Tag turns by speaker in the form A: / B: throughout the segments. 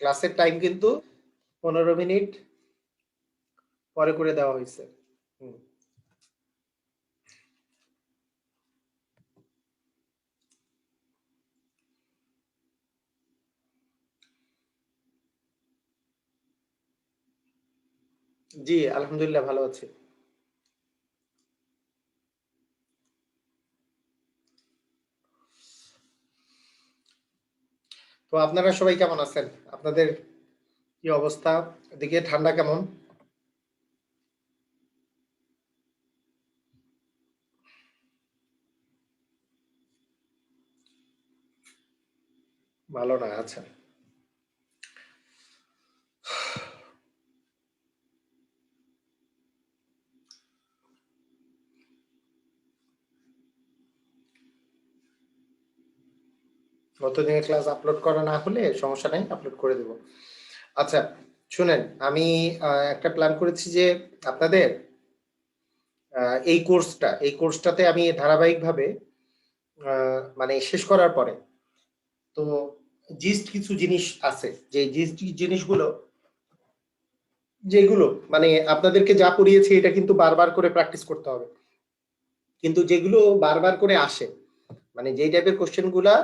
A: ক্লাসের টাইম কিন্তু 15 মিনিট পরে করে দেওয়া হয়েছে। জি আলহামদুলিল্লাহ ভালো আছি। তো আপনারা সবাই কেমন আছেন? আপনাদের কি অবস্থা? এদিকে ঠান্ডা কেমন? ভালো না, আচ্ছা। গত দিনের ক্লাস আপলোড করা না হলে সমস্যা নাই, আপলোড করে দেব। আচ্ছা শুনেন, আমি একটা প্ল্যান করেছি যে আপনাদের এই কোর্সটাতে আমি ধারাবাহিকভাবে মানে শেষ করার পরে তো জিস্ট কিছু জিনিস আছে, যে জিস্ট জিনিসগুলো যেগুলো মানে আপনাদেরকে যা পড়িয়েছি এটা কিন্তু বারবার করে প্র্যাকটিস করতে হবে, কিন্তু যেগুলো বারবার করে আসে মানে যেই টাইপের কোশ্চেন গুলা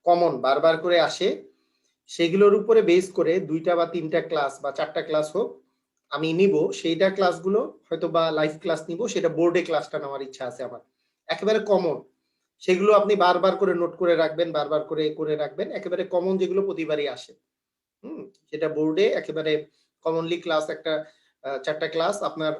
A: কমন বারবার করে আসে সেগুলোর উপরে বেস করে 2টা বা 3টা ক্লাস বা 4টা ক্লাস হোক আমি নিব, সেইটা ক্লাসগুলো হয়তো বা লাইভ ক্লাস নিব, সেটা বোর্ডে ক্লাসটা নেওয়ার ইচ্ছা আছে আমার। একেবারে কমন সেগুলো আপনি বারবার করে নোট করে রাখবেন, বারবার করে রাখবেন, একেবারে কমন যেগুলো প্রতিবারই আসে। সেটা বোর্ডে একেবারে কমনলি ক্লাস একটা 4টা ক্লাস আপনার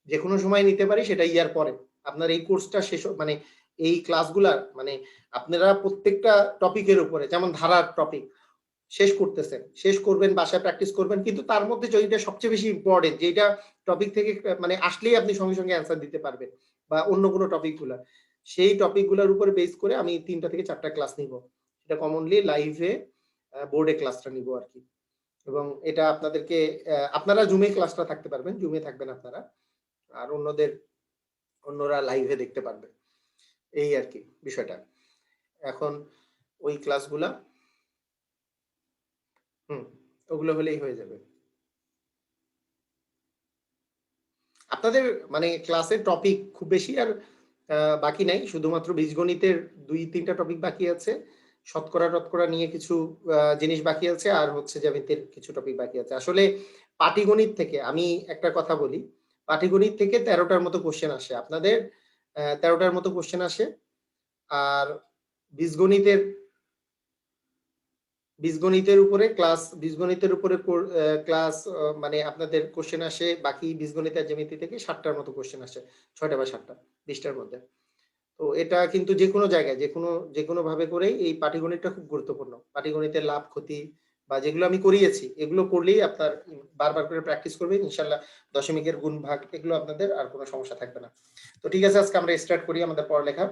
A: যে কোনো সময় নিতে পারি, সেটা ইয়ার পরে আপনার এই কোর্সটা শেষ মানে এই ক্লাসগুলার মানে আপনারা প্রত্যেকটা টপিকের উপরে যেমন ধারার টপিক শেষ করতেছেন, শেষ করবেন, বাসায় প্র্যাকটিস করবেন, কিন্তু তার মধ্যে যেটা সবচেয়ে বেশি ইম্পর্টেন্ট যেটা টপিক থেকে মানে আসলেই আপনি সঙ্গে সঙ্গে অ্যান্সার দিতে পারবেন বা অন্য কোনো টপিকগুলা, সেই টপিকগুলোর উপরে বেস করে আমি 3টা থেকে 4টা ক্লাস নিব। এটা কমনলি লাইভে বোর্ডে ক্লাসটা নিব আর কি। এবং এটা আপনাদেরকে আপনারা জুমে ক্লাসটা থাকতে পারবেন, জুমে থাকবেন আপনারা, আর অন্যরা লাইভে দেখতে পারবে, এই আর কি বিষয়টা। এখন ওই ক্লাসগুলা ওগুলো হলেই হয়ে যাবে। আপনাদের মানে ক্লাসের টপিক খুব বেশি আর বাকি নাই, শুধুমাত্র বীজগণিতের 2-3টা টপিক বাকি আছে, শতকরা টতকরা নিয়ে কিছু জিনিস বাকি আছে, আর হচ্ছে জ্যামিতির কিছু টপিক বাকি আছে। আসলে পাটিগণিত থেকে আমি একটা কথা বলি, পাটিগণিত থেকে 13টার মতো কোশ্চেন আসে আপনাদের, 13টার মতো কোশ্চেন আসে। আর বীজগণিতের বীজগণিতের উপরে ক্লাস মানে আপনাদের কোশ্চেন আসে বাকি বীজগণিত আর জ্যামিতি থেকে 7টার মতো কোশ্চেন আসে, 6টা বা 7টা 20টার মধ্যে। তো এটা কিন্তু যে কোনো জায়গায় যে কোনো ভাবে করেই এই পাটিগণিতটা খুব গুরুত্বপূর্ণ। পাটিগণিতের লাভ ক্ষতি বা যেগুলো আমি করিয়েছি এগুলো করলেই আপনার বারবার করে প্র্যাকটিস করবেন ইনশাল্লাহ, দশমিকের গুণ ভাগ এগুলো আপনাদের আর কোনো সমস্যা থাকবে না। তো ঠিক আছে, আজকে আমরা স্টার্ট করি আমাদের পড়ালেখা।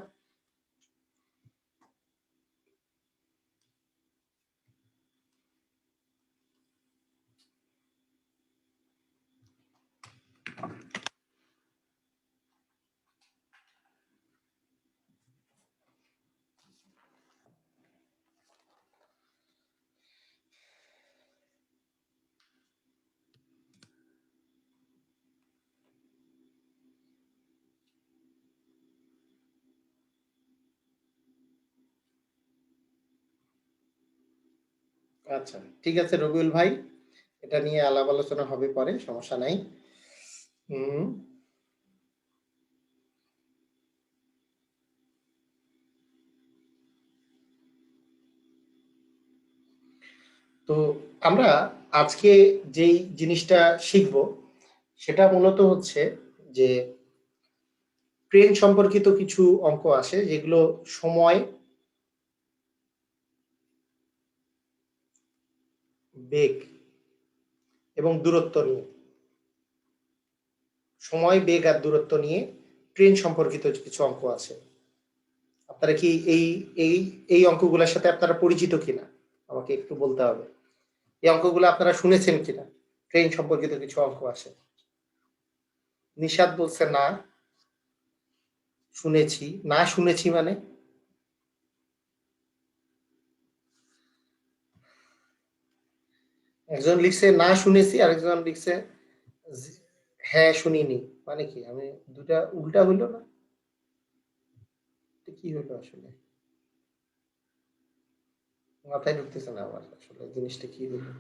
A: আচ্ছা ঠিক আছে রবিউল ভাই, এটা নিয়ে আলাপ আলোচনা হবে পরে, সমস্যা নাই। হুম। তো আমরা আজকে যেই জিনিসটা শিখব সেটা মূলত হচ্ছে যে ট্রেন সম্পর্কিত কিছু অঙ্ক আসে যেগুলো সময়, বেগ এবং দূরত্ব নিয়ে, সময় বেগ আর দূরত্ব নিয়ে ট্রেন সম্পর্কিত কিছু অঙ্ক আছে। আপনারা কি এই এই এই অঙ্কগুলোর সাথে আপনারা পরিচিত কিনা আমাকে একটু বলতে হবে। এই অঙ্কগুলো আপনারা শুনেছেন কিনা, ট্রেন সম্পর্কিত কিছু অঙ্ক আছে। নিশাদ বলছে না শুনেছি, না শুনেছি মানে একজন লিখছে না শুনেছি, আরেকজন লিখছে হ্যাঁ শুনিনি। মানে কি আমি দুটা উল্টা হইলো না? কি হইলো আসলে? মাথায় ঢুকতেছে না আমার আসলে জিনিসটা কি হইলো।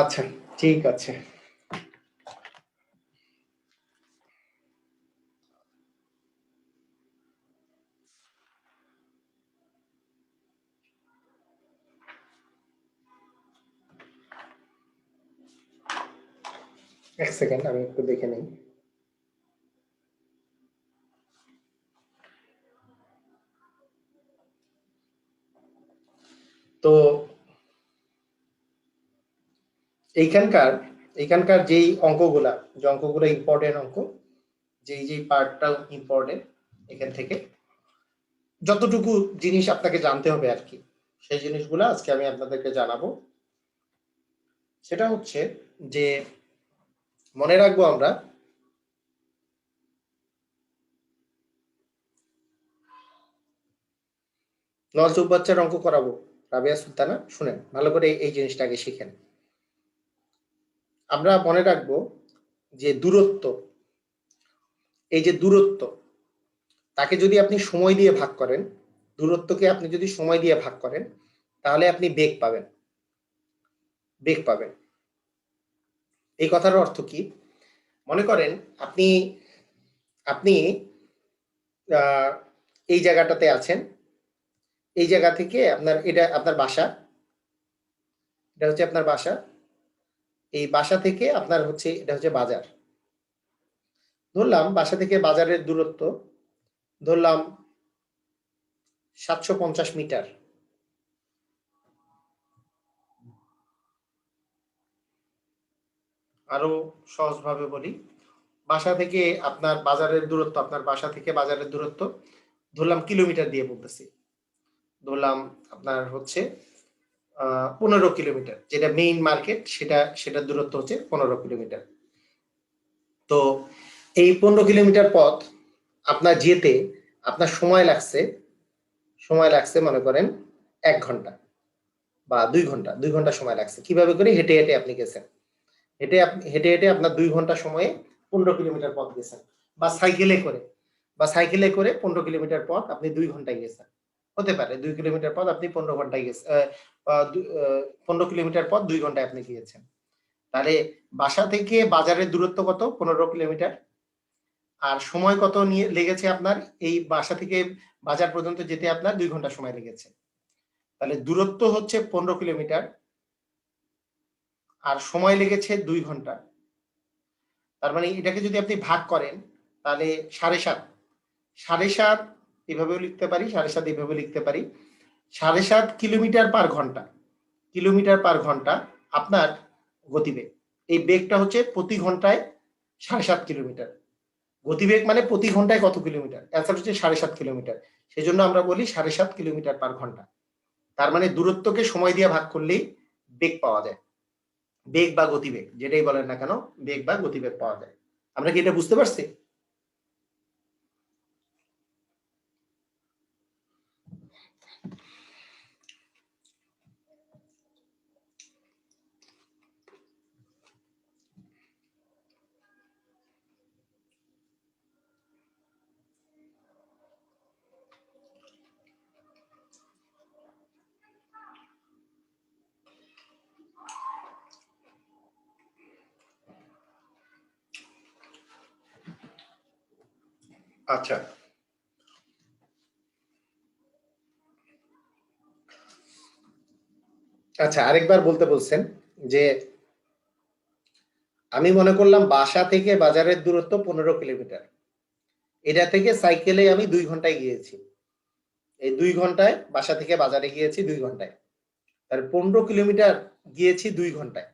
A: আচ্ছা, ঠিক আছে। এক সেকেন্ড আমি একটু দেখে নেই। তো এইখানকার এইখানকার যেই অঙ্কগুলা, যে অঙ্কগুলো ইম্পর্টেন্ট অঙ্ক, যেই পার্টটা ইম্পর্টেন্ট, এখান থেকে যতটুকু জিনিস আপনাকে জানতে হবে আর কি, সেই জিনিসগুলো আজকে আমি আপনাদেরকে জানাবো। সেটা হচ্ছে যে মনে রাখবো আমরা নল চৌবাচ্চার অঙ্ক করাবো রাবেয়া সুলতানা, শুনেন ভালো করে এই জিনিসটা আগে শিখেন। আমরা মনে রাখবো যে দূরত্ব, এই যে দূরত্ব, তাকে যদি আপনি সময় দিয়ে ভাগ করেন, দূরত্বকে আপনি যদি সময় দিয়ে ভাগ করেন, তাহলে আপনি বেগ পাবেন, বেগ পাবেন। এই কথার অর্থ কি? মনে করেন আপনি আপনি এই জায়গাটাতে আছেন, এই জায়গা থেকে আপনার, এটা আপনার বাসা, এটা হচ্ছে আপনার বাসা, এই বাসা থেকে আপনার হচ্ছে, এটা হচ্ছে বাজার। ধরলাম বাসা থেকে বাজারের দূরত্ব ধরলাম 750 মিটার। আরো সহজভাবে বলি, বাসা থেকে আপনার বাজারের দূরত্ব, আপনার বাসা থেকে বাজারের দূরত্ব ধরলাম কিলোমিটার দিয়ে বলতেছি, ধরলাম আপনার হচ্ছে 15 কিলোমিটার, যেটা মেইন মার্কেট, সেটার দূরত্ব হচ্ছে 15 কিলোমিটার। তো এই 15 কিলোমিটার পথ আপনার যেতে আপনার সময় লাগছে মনে করেন 1 ঘন্টা বা 2 ঘন্টা, 2 ঘন্টা সময় লাগছে। কিভাবে করে? হেঁটে হেঁটে আপনি গেছেন, হেঁটে হেঁটে আপনার 2 ঘন্টা সময়ে 15 কিলোমিটার পথ গেছেন, বা সাইকেলে করে, 15 কিলোমিটার পথ আপনি 2 ঘন্টায় গেছেন। হতে পারে 2 কিলোমিটার পথ আপনি 15 ঘন্টায় গেছেন, 15 কিলোমিটার পথ 2 ঘন্টায় আপনি গিয়েছেন। তাহলে বাসা থেকে বাজারের দূরত্ব কত? 15 কিলোমিটার। আর সময় কত নিয়ে লেগেছে আপনার এই বাসা থেকে বাজার পর্যন্ত যেতে? আপনার 2 ঘন্টা সময় লেগেছে। তাহলে দূরত্ব হচ্ছে 15 কিলোমিটার, আর সময় লেগেছে 2 ঘন্টা। তার মানে এটাকে যদি আপনি ভাগ করেন তাহলে 7.5, 7.5 এভাবেও লিখতে পারি, 7.5 এভাবে লিখতে পারি। 7.5 কিলোমিটার পার ঘন্টা, কিলোমিটার পার ঘন্টা আপনার গতিবেগ। এই বেগটা হচ্ছে প্রতি ঘন্টায় 7.5 কিলোমিটার। গতিবেগ মানে প্রতি ঘন্টায় কত কিলোমিটার? অ্যান্সার হচ্ছে 7.5 কিলোমিটার। সেই জন্য আমরা বলি 7.5 কিলোমিটার পার ঘন্টা। তার মানে দূরত্বকে সময় দিয়ে ভাগ করলেই বেগ পাওয়া যায়, বেগ বা গতিবেগ যেটাই বলেন না কেন, বেগ বা গতিবেগ পাওয়া যায়। আমরা কি এটা বুঝতে পারছি? আচ্ছা, আচ্ছা আরেকবার বলতে বলছেন যে আমি মনে করলাম বাসা থেকে বাজারের দূরত্ব 15 কিলোমিটার, এটা থেকে সাইকেলে আমি 2 ঘন্টায় গিয়েছি, এই 2 ঘন্টায় বাসা থেকে বাজারে গিয়েছি 2 ঘন্টায়। তার 15 কিলোমিটার গিয়েছি 2 ঘন্টায়।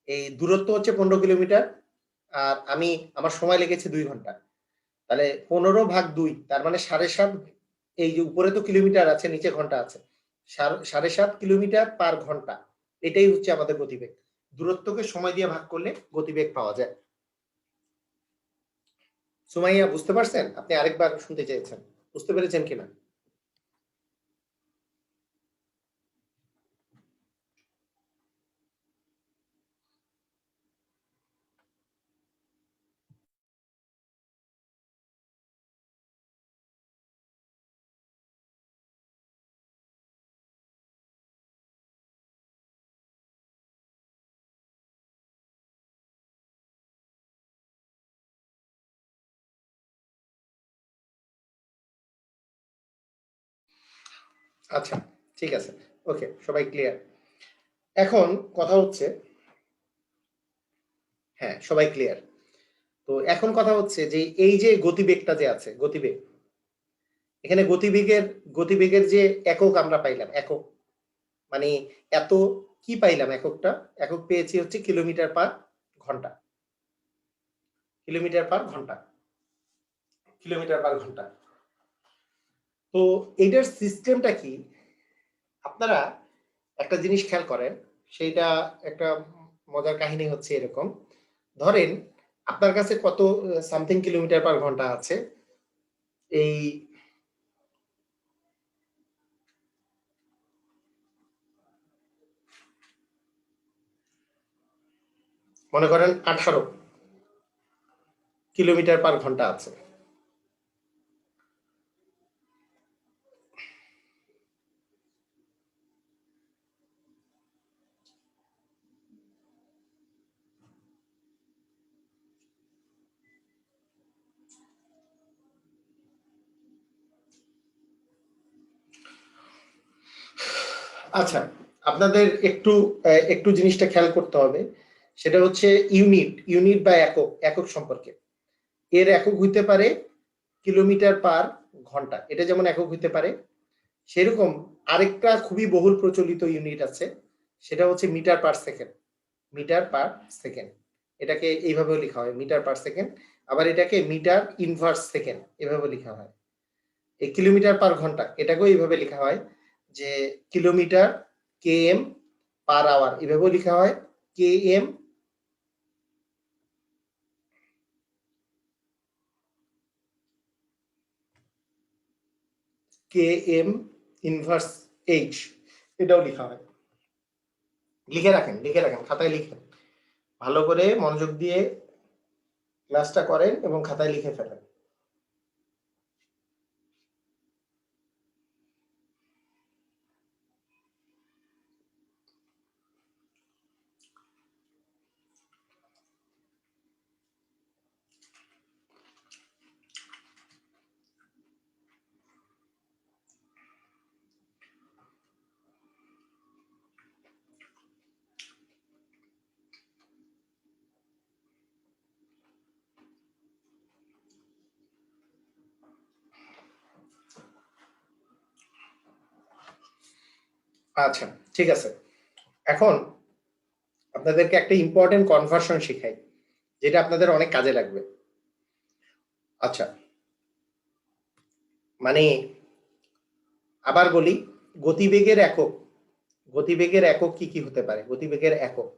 A: এই দূরত্ব হচ্ছে 15 কিলোমিটার, আর আমার সময় লেগেছে 2 ঘন্টা। তাহলে 15 ভাগ 2, তার মানে 7.5। এই যে উপরে তো কিলোমিটার আছে, নিচে ঘন্টা আছে, 7.5 কিলোমিটার পার ঘন্টা। এটাই হচ্ছে আমাদের গতিবেগ। দূরত্বকে সময় দিয়ে ভাগ করলে গতিবেগ পাওয়া যায়। সুমাইয়া, বুঝতে পারছেন? আপনি আরেকবার শুনতে চেয়েছেন, বুঝতে পেরেছেন কিনা? আচ্ছা, ঠিক আছে, ওকে, সবাই ক্লিয়ার। এখন কথা হচ্ছে, হ্যাঁ সবাই ক্লিয়ার। তো এখন কথা হচ্ছে যে এই যে গতিবেগটা যে আছে, গতিবেগ, এখানে গতিবেগের যে একক আমরা পাইলাম, একক মানে এত কি পাইলাম, এককটা একক পেয়েছি হচ্ছে কিলোমিটার পার ঘন্টা। কিলোমিটার পার ঘন্টা, কিলোমিটার পার ঘন্টা। তো এটার সিস্টেমটা কি? আপনারা একটা জিনিস খেয়াল করেন, সেইটা একটা মজার কাহিনী হচ্ছে এরকম। ধরেন আপনার কাছে কত সামথিং কিলোমিটার পার ঘন্টা আছে, এই মনে করেন 18 কিলোমিটার পার ঘন্টা আছে। আচ্ছা, আপনাদের একটু একটু জিনিসটা খেয়াল করতে হবে, সেটা হচ্ছে ইউনিট বা একক, একক সম্পর্কে। এর একক হইতে পারে কিলোমিটার পার ঘন্টা, এটা যেমন একক হইতে পারে, সেরকম আরেকটা খুবই বহুল প্রচলিত ইউনিট আছে, সেটা হচ্ছে metre per second. Metre per second, এটাকে এইভাবে লেখা হয়, মিটার পার সেকেন্ড। আবার এটাকে মিটার ইনভার্স সেকেন্ড এভাবে লেখা হয়। এই কিলোমিটার পার ঘন্টা, এটাকেও এইভাবে লেখা হয় যে কিলোমিটার কেএম পার আওয়ার, এভাবেও লেখা হয় কেএম কেএম ইনভার্স এইচ, এটাও লেখা হয়। লিখে রাখেন, লিখে রাখেন, খাতায় লিখেন, ভালো করে মনোযোগ দিয়ে ক্লাসটা করেন এবং খাতায় লিখে ফেলেন। আচ্ছা, ঠিক আছে। এখন আপনাদেরকে একটা ইম্পর্টেন্ট কনভার্সন শেখাই, যেটা আপনাদের অনেক কাজে লাগবে। আচ্ছা, মানে আবার বলি, গতিবেগের একক, গতিবেগের একক কি কি হতে পারে? গতিবেগের একক,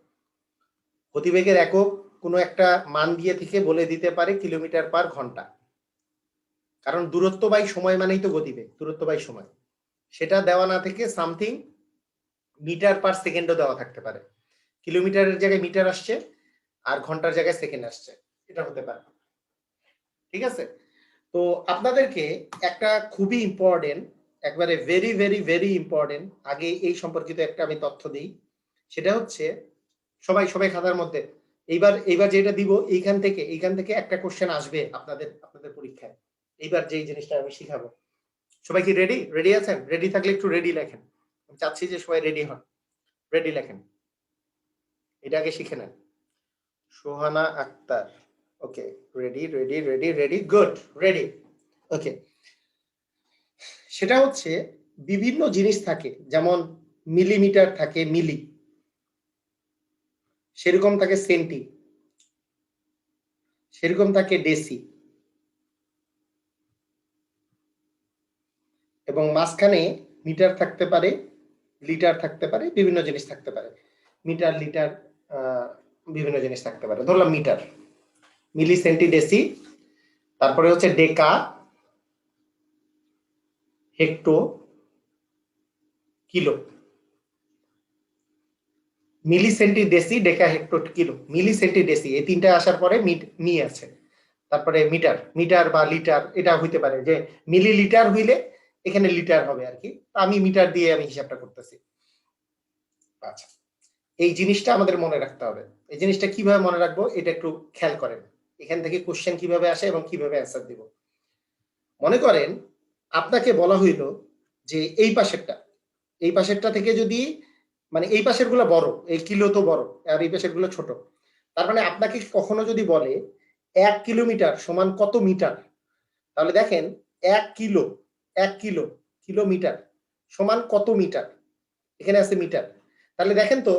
A: গতিবেগের একক কোনো একটা মান দিয়ে থেকে বলে দিতে পারে কিলোমিটার পার ঘন্টা, কারণ দূরত্ব বাই সময় মানেই তো গতিবেগ, দূরত্ব বাই সময়। সেটা দেওয়া না থেকে সামথিং মিটার পার সেকেন্ডও দেওয়া থাকতে পারে, কিলোমিটারের জায়গায় মিটার আসছে আর ঘন্টার জায়গায় সেকেন্ড আসছে, এটা হতে পারে। ঠিক আছে? তো আপনাদেরকে একটা খুবই ইম্পর্টেন্ট, একবারে ভেরি ভেরি ভেরি ইম্পর্টেন্ট, আগে এই সম্পর্কিত একটা আমি তথ্য দিই। সেটা হচ্ছে, সবাই সবাই খাতার মধ্যে, এইবার যেটা দিব, এইখান থেকে একটা কোশ্চেন আসবে আপনাদের আপনাদের পরীক্ষায়। এইবার যেই জিনিসটা আমি শিখাবো, সবাই কি রেডি? রেডি আছেন? রেডি থাকলে একটু রেডি লেখেন, আমি চাচ্ছি যে সবাই রেডি হন, রেডি লেখেন, এটা আগে শিখে নেন। Sohana Akter, okay, ready ready ready ready, good, ready, okay. সেটা হচ্ছে বিভিন্ন জিনিস থাকে, যেমন মিলিমিটার থাকে মিলি, সেরকম থাকে সেন্টি, সেরকম থাকে ডেসি, এবং মাঝখানে মিটার থাকতে পারে, লিটার থাকতে পারে, বিভিন্ন জিনিস থাকতে পারে, মিটার লিটার বিভিন্ন জিনিস থাকতে পারে। ধরলাম মিটার, মিলি সেন্টি ডেসি, তারপরে হচ্ছে ডেকা, হেক্টো, কিলো। মিলি সেন্টি ডেসি, ডেকা, হেক্টো, কিলো, মিলি সেন্টি ডেসি, এই তিনটা আসার পরে মি আছে। তারপরে মিটার, মিটার বা লিটার এটা হইতে পারে, যে মিলি লিটার হইলে এখানে লিটার হবে আর কি, আমি মিটার দিয়ে আমি হিসাবটা করতেছি। আচ্ছা, এই জিনিসটা আমাদের মনে রাখতে হবে। এই জিনিসটা কিভাবে মনে রাখবো এটা একটু খেয়াল করেন, এখান থেকে কোশ্চেন কিভাবে আসে এবং কিভাবে অ্যান্সার দিব। মনে করেন আপনাকে বলা হইল যে এই পাশেরটা থেকে যদি, মানে এই পাশের গুলো বড়, এই কিলো তো বড় আর এই পাশের গুলো ছোট, তার মানে আপনাকে কখনো যদি বলে 1 কিলোমিটার সমান কত মিটার, তাহলে দেখেন 1 কিলো, 1 কিলো, কিলোমিটার সমান কত মিটার, এখানে আছে মিটার। তাহলে দেখেন তো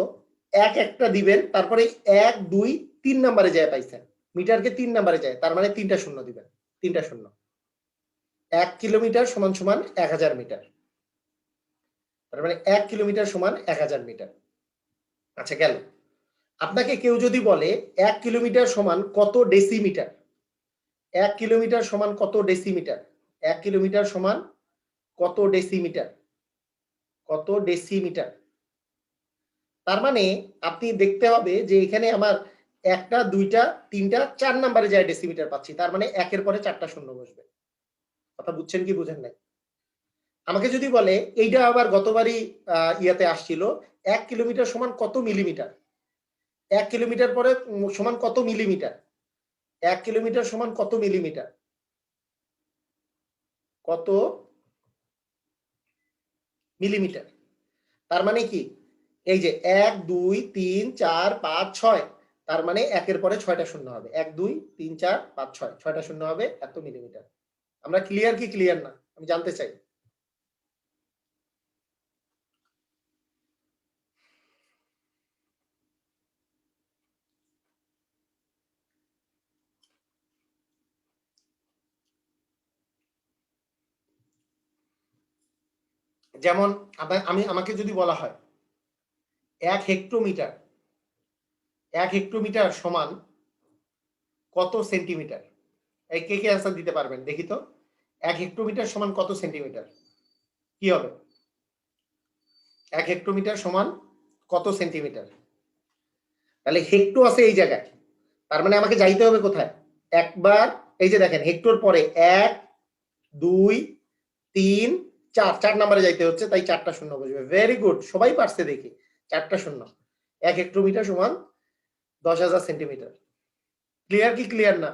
A: একটা দিবেন, তারপরে 1 2 3 নম্বরে যায় পাইছেন, মিটারকে 3 নম্বরে যায়, তার মানে 3টা শূন্য দিবেন, 3টা শূন্য। 1 কিলোমিটার সমান সমান 1000 মিটার, তার মানে 1 কিলোমিটার সমান 1000 মিটার। আচ্ছা গেল। আপনাকে কেউ যদি বলে 1 কিলোমিটার সমান কত ডেসিমিটার, 1 কিলোমিটার সমান কত ডেসিমিটার, 1 কিলোমিটার সমান কত ডেসিমিটার, কত ডেসিমিটার, তার মানে আপনি দেখতে হবে যে এখানে আমার 1টা 2টা 3টা 4 নম্বরে যায় ডেসিমিটার পাচ্ছি, তার মানে 1-এর পরে 4টা শূন্য বসবে। কথা বুঝছেন কি বুঝেন নাই? আমাকে যদি বলে এইটা আবার গতবারই ইয়াতে আসছিল 1 কিলোমিটার সমান কত মিলিমিটার, 1 কিলোমিটার পরে সমান কত মিলিমিটার, 1 কিলোমিটার সমান কত মিলিমিটার, কত মিলিমিটার, তার মানে কি এই যে 1 2 3 4 5 6, তার মানে 1-এর পরে 6টা শূন্য হবে, 1 2 3 4 5 6, 6টা শূন্য হবে, এত মিলিমিটার। আমরা ক্লিয়ার কি ক্লিয়ার না আমি জানতে চাই। যেমন আমাকে যদি বলা হয় 1 হেক্টোমিটার, 1 হেক্টোমিটার সমান কত সেন্টিমিটার, এই কে কে অ্যান্সার দিতে পারবেন দেখি তো। 1 হেক্টোমিটার সমান কত সেন্টিমিটার, কি হবে? 1 হেক্টোমিটার সমান কত সেন্টিমিটার, তাহলে হেক্টো আছে এই জায়গায়, তার মানে আমাকে যাইতে হবে কোথায়, একবার এই যে দেখেন হেক্টর পরে 1 2 3 4, 4 নম্বরে যাইতে হচ্ছে, তাই 4টা শূন্য বসবে। ভেরি গুড, সবাই পারছে দেখি, 4টা শূন্য। 1 হেক্টোমিটার সমান 10,000 সেন্টিমিটার। ক্লিয়ার কি ক্লিয়ার না?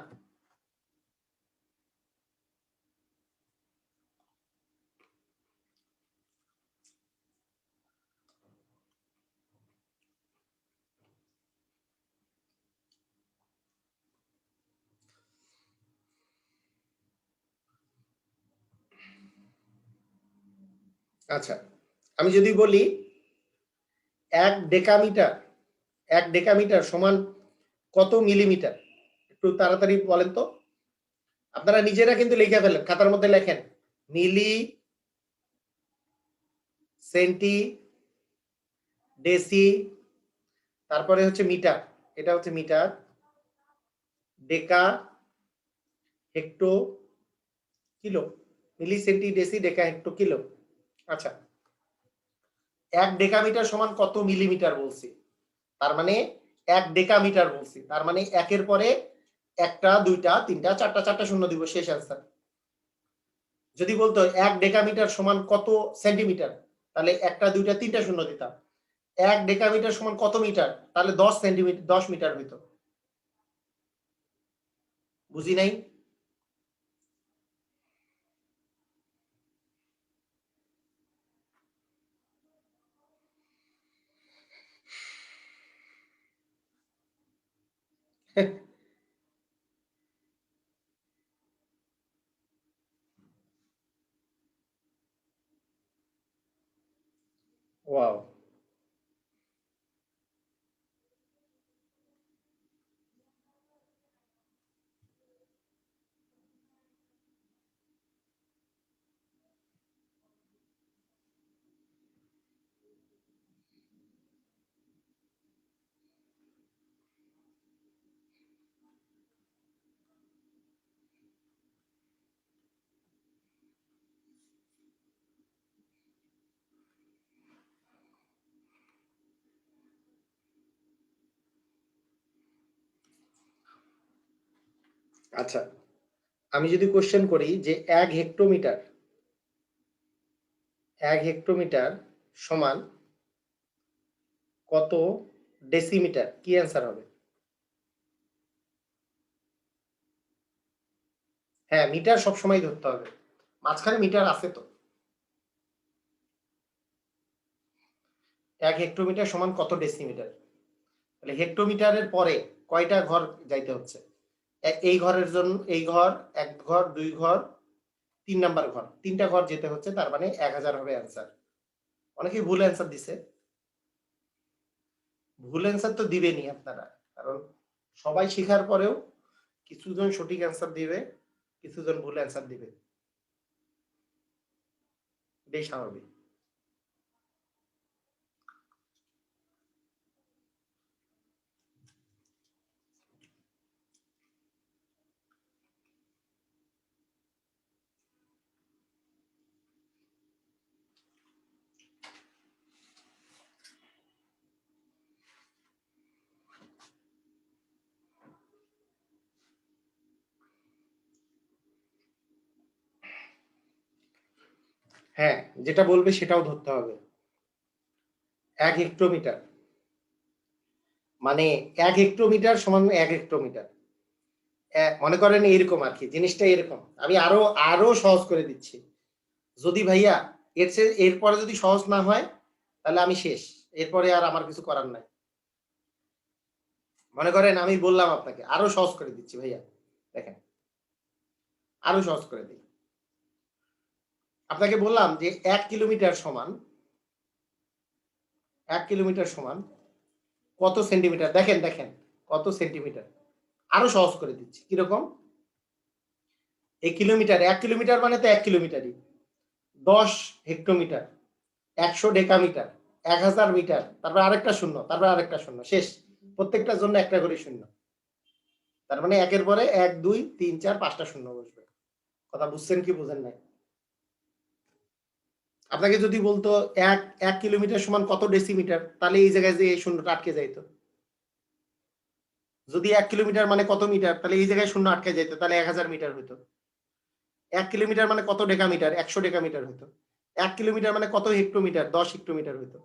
A: আচ্ছা, আমি যদি বলি 1 ডেকামিটার, 1 ডেকামিটার সমান কত মিলিমিটার, একটু তাড়াতাড়ি বলেন তো। আপনারা নিজেরা কিন্তু লিখে ফেলেন, খাতার মধ্যে লেখেন মিলি সেন্টি ডেসি, তারপরে হচ্ছে মিটার, এটা হচ্ছে মিটার, ডেকা হেক্টো কিলো, মিলি সেন্টি ডেসি ডেকা হেক্টো কিলো। আচ্ছা, 1 ডেকামিটার সমান কত মিলিমিটার বলছি, তার মানে 1 ডেকামিটার বলছি, তার মানে 1-এর পরে 1টা 2টা 3টা 4টা, 4টা শূন্য দিব, শেষ অ্যান্সার। যদি বলতো 1 ডেকামিটার সমান কত সেন্টিমিটার, তাহলে 1টা 2টা 3টা শূন্য দিতাম। 1 ডেকামিটার সমান কত মিটার, তাহলে 10 সেন্টিমিটার 10 মিটার হইতো। বুঝি নাই? ওয়াও। আচ্ছা, আমি যদি কোশ্চেন করি যে 1 হেক্টোমিটার সমান কত ডেসিমিটার, কি অ্যান্সার হবে? হ্যাঁ, মিটার সবসময় ধরতে হবে, মাঝখানে মিটার আছে তো। 1 হেক্টোমিটার সমান কত ডেসিমিটার, তাহলে হেক্টোমিটারের পরে কয়টা ঘর যাইতে হচ্ছে? এই ঘরের জন্য এই ঘর, 1 ঘর, 2 ঘর, 3 নাম্বার ঘর, 3টা ঘর যেতে হচ্ছে, তার মানে 1000 হবে অ্যান্সার। অনেকেই ভুল অ্যান্সার দিছে। ভুল অ্যান্সার তো দিবেনই আপনারা, কারণ সবাই শেখার পরেও কিছুজন সঠিক অ্যান্সার দিবে, কিছুজন ভুল অ্যান্সার দিবে, এটাই স্বাভাবিক। হ্যাঁ, যেটা বলবে সেটাও ধরতে হবে। 1 হেক্টোমিটার মানে 1 হেক্টোমিটার সমান 1 হেক্টোমিটার। মনে করেন এরকম আর কি, জিনিসটা এরকম। আমি আরো সহজ করে দিচ্ছি। যদি ভাইয়া এরপরে যদি সহজ না হয়, তাহলে আমি শেষ। এরপরে আর আমার কিছু করার নাই। মনে করেন আমি বললাম আপনাকে, আরো সহজ করে দিচ্ছি ভাইয়া। দেখেন, আরো সহজ করে দিই। আপনাকে বললাম যে 1 কিলোমিটার সমান 1 কিলোমিটার সমান কত সেন্টিমিটার? দেখেন, দেখেন কত সেন্টিমিটার। আরো সহজ করে দিচ্ছি। কিরকম? এই কিলোমিটার, 1 কিলোমিটার মানে তো 1 কিলোমিটারই। 10 হেক্টোমিটার, 100 ডেকামিটার, 1000 মিটার, তারপর আরেকটা শূন্য, তারপর আরেকটা শূন্য, শেষ। প্রত্যেকটার জন্য একটা করে শূন্য। তার মানে একের পরে 1, 2, 3, 4, 5টা শূন্য বসবে। কথা বুঝছেন কি বুঝেন নাই? আপনাকে যদি বলতো 1 কিলোমিটার সমান কত ডেসিমিটার, তাহলে এই জায়গায় যে এই শূন্যটা আটকে যাইত। যদি 1 কিলোমিটার মানে কত মিটার, তাহলে এই জায়গায় শূন্য আটকে যাইত, তাহলে 1000 মিটার হইতো। 1 কিলোমিটার মানে কত ডেকামিটার, 100 ডেকামিটার হইতো। 1 কিলোমিটার মানে কত হেক্টোমিটার, 10 হেক্টোমিটার হইতো।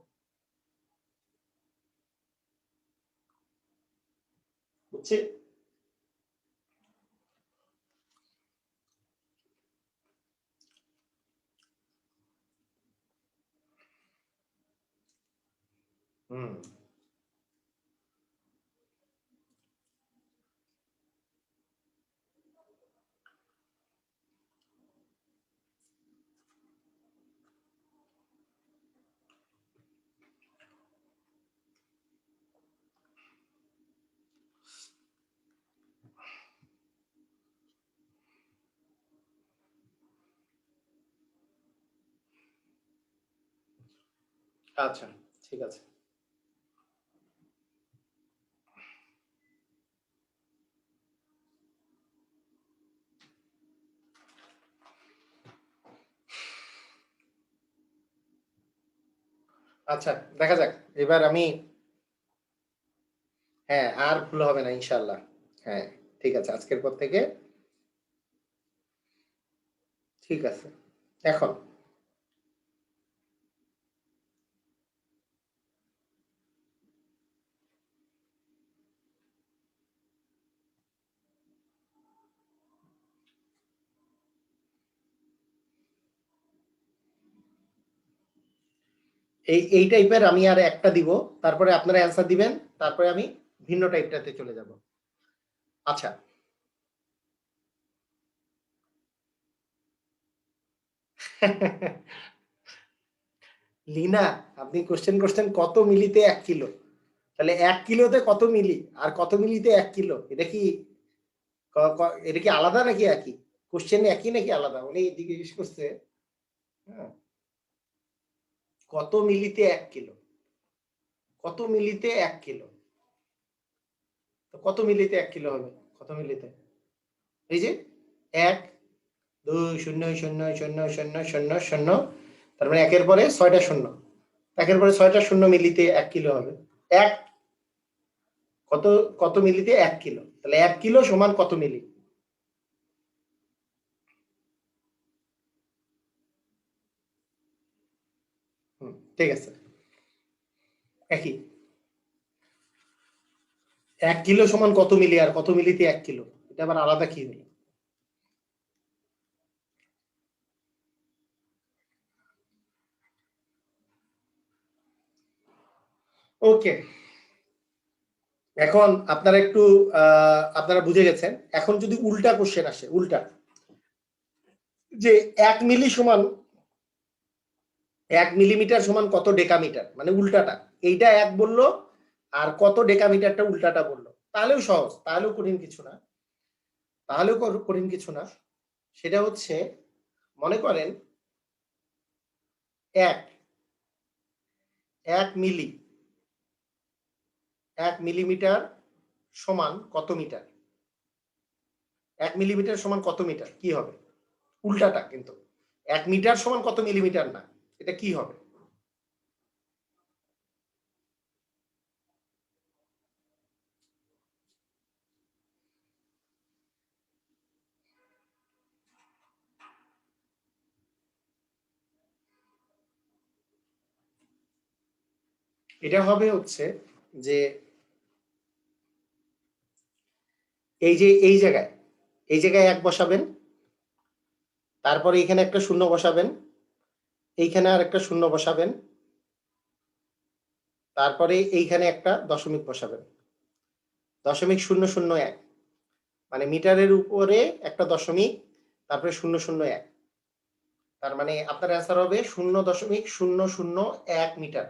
A: বুঝছি? হুম। আচ্ছা, ঠিক আছে। আচ্ছা, দেখা যাক। এবার আমি, হ্যাঁ, আর ভুল হবে না ইনশাআল্লাহ। হ্যাঁ, ঠিক আছে। আজকের পর থেকে ঠিক আছে। এখন এই টাইপের আমি আর একটা দিব, তারপরে আপনারা অ্যান্সার দিবেন, তারপরে আমি ভিন্ন টাইপটাতে চলে যাব। আচ্ছা, লিনা, আপনি কোশ্চেন করছেন কত মিলিতে 1 কিলো, তাহলে 1 কিলোতে কত মিলি আর কত মিলিতে 1 কিলো, এটা কি আলাদা নাকি একই? কোশ্চেন একই নাকি আলাদা? উনি জিজ্ঞেস করছে হ্যাঁ, কত মিলিতে 1 কিলো, কত মিলিতে 1 কিলো, তো কত মিলিতে 1 কিলো হবে? কত মিলিতে? এই যে 1 2 0 0 0 0 0 0, তার মানে একের পরে 6টা শূন্য, একের পরে 6টা শূন্য মিলিতে 1 কিলো হবে। এক কত কত মিলিতে 1 কিলো, তাহলে 1 কিলো সমান কত মিলি? ঠিক আছে, একই। 1 কিলো সমান কত মিলি আর কত মিলিতে 1 কিলো, এটা আবার আলাদা কি হলো? ওকে, এখন আপনারা একটু আপনারা বুঝে গেছেন। এখন যদি উল্টা কোশ্চেন আসে, উল্টা যে 1 মিলি সমান 1 মিলিমিটার সমান কত ডেকামিটার, মানে উল্টাটা, এইটা 1 বললো আর কত ডেকামিটারটা উল্টাটা বললো, তাহলেও সহজ, তাহলেও কঠিন কিছু না, তাহলেও কঠিন কিছু না। সেটা হচ্ছে মনে করেন 1 মিলি 1 মিলিমিটার সমান কত মিটার? 1 মিলিমিটার সমান কত মিটার, কি হবে? উল্টাটা কিন্তু 1 মিটার সমান কত মিলিমিটার না, এটা কি হবে? এটা হবে হচ্ছে যে এই যে এই জায়গায় 1 বসাবেন, তারপরে এখানে একটা শূন্য বসাবেন, এইখানে আর একটা শূন্য বসাবেন, তারপরে এইখানে একটা দশমিক বসাবেন, 0.001, মানে মিটারের উপরে একটা দশমিক, তারপরে 0.01, তার মানে আপনার অ্যান্সার হবে 0.001 মিটার,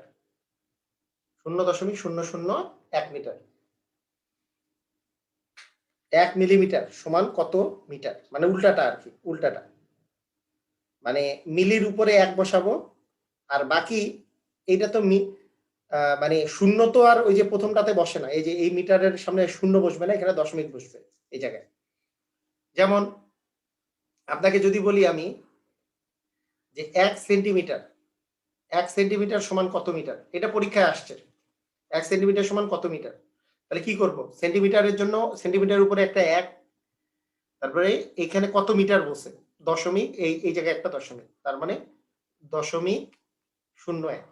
A: 0.001 মিটার। 1 মিলিমিটার সমান কত মিটার, মানে উল্টাটা আর কি, উল্টাটা মানে মিলির উপরে 1 বসাবো, আর বাকি এইটা তো মানে শূন্য তো আর ওই যে প্রথমটাতে বসে না, এই যে এই মিটারের সামনে শূন্য বসবে না, এখানে দশমিক বসবে এই জায়গায়। যেমন আপনাকে যদি বলি আমি যে 1 সেন্টিমিটার সমান কত মিটার, এটা পরীক্ষায় আসছে, 1 সেন্টিমিটার সমান কত মিটার, তাহলে কি করব? সেন্টিমিটারের জন্য সেন্টিমিটার উপরে একটা 1, তারপরে এখানে কত মিটার বসে, দশমিক, এই জায়গায় একটা দশমিক, তার মানে 0.01,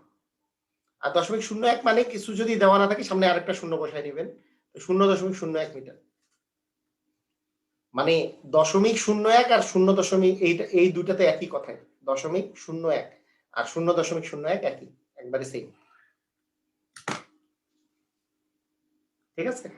A: আর 0.01 মানে কিছু যদি দেওয়া না থাকে সামনে আরেকটা শূন্য বসায় দিবেন, 0.01 মিটার, মানে 0.01 আর 0. এই দুটাতে একই কথাই, 0.01 আর 0.01 একই, একবারে সেম। ঠিক আছে,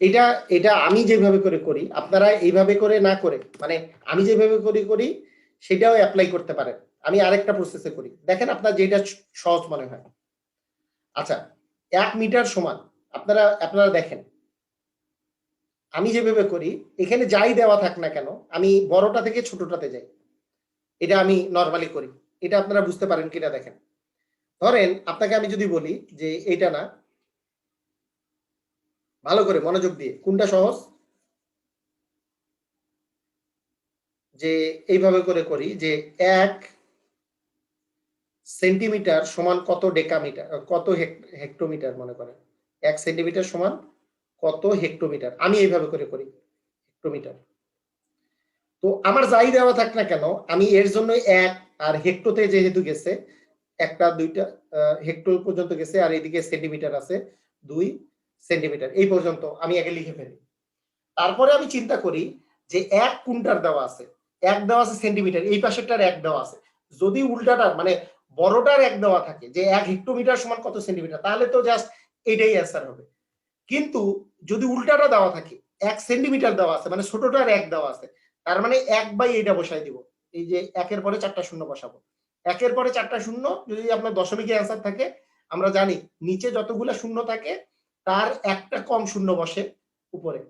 A: এটা এটা আমি যেভাবে করে করি, আপনারা এইভাবে করে না করে, মানে আমি যেভাবে করি সেটাও অ্যাপ্লাই করতে পারেন। আমি আরেকটা প্রসেসে করি, দেখেন আপনার যেটা সহজ মনে হয়। আচ্ছা, 1 মিটার সমান, আপনারা দেখেন আমি যেভাবে করি, এখানে যাই দেওয়া থাক না কেন আমি বড়টা থেকে ছোটটাতে যাই, এটা আমি নরমালি করি, এটা আপনারা বুঝতে পারেন কিনা দেখেন। ধরেন আপনাকে আমি যদি বলি যে এইটা না, ভালো করে মনোযোগ দিয়ে, কোনটা সহজ, যে এইভাবে করে করি যে 1 সেন্টিমিটার সমান কত ডেকামিটার, কত হেক্টোমিটার, মনে করেন 1 সেন্টিমিটার সমান কত হেক্টোমিটার, আমি এইভাবে করে করি হেক্টোমিটার। তো আমার যাই দেওয়া থাক না কেন আমি এর জন্য 1 আর হেক্টোতে যেহেতু গেছে, একটা দুইটা হেক্টর পর্যন্ত গেছে, আর এদিকে সেন্টিমিটার আছে 2 সেন্টিমিটার, এই পর্যন্ত আমি আগে লিখে ফেলি। তারপরে আমি চিন্তা করি যে 1 কোনটার দেওয়া আছে, 1 দেওয়া আছে সেন্টিমিটার, এই পাশেরটার 1 দেওয়া আছে, যদি উল্টাটার মানে বড়টার 1 দেওয়া থাকে যে 1 হেক্টোমিটার সমান কত সেন্টিমিটার, তাহলে তো জাস্ট এইটাই অ্যান্সার হবে। কিন্তু যদি উল্টাটা দেওয়া থাকে 1 সেন্টিমিটার দেওয়া আছে, মানে ছোটটার 1 দেওয়া আছে, তার মানে 1 বাই এটা বসাই দিব। এই যে 1 এর পরে 4টা শূন্য বসাবো। 1 এর পরে 4টা শূন্য যদি আপনার দশমিকের অ্যান্সার থাকে, আমরা জানি নিচে যতগুলা শূন্য থাকে তার একটা কম শূন্য বসে উপরে,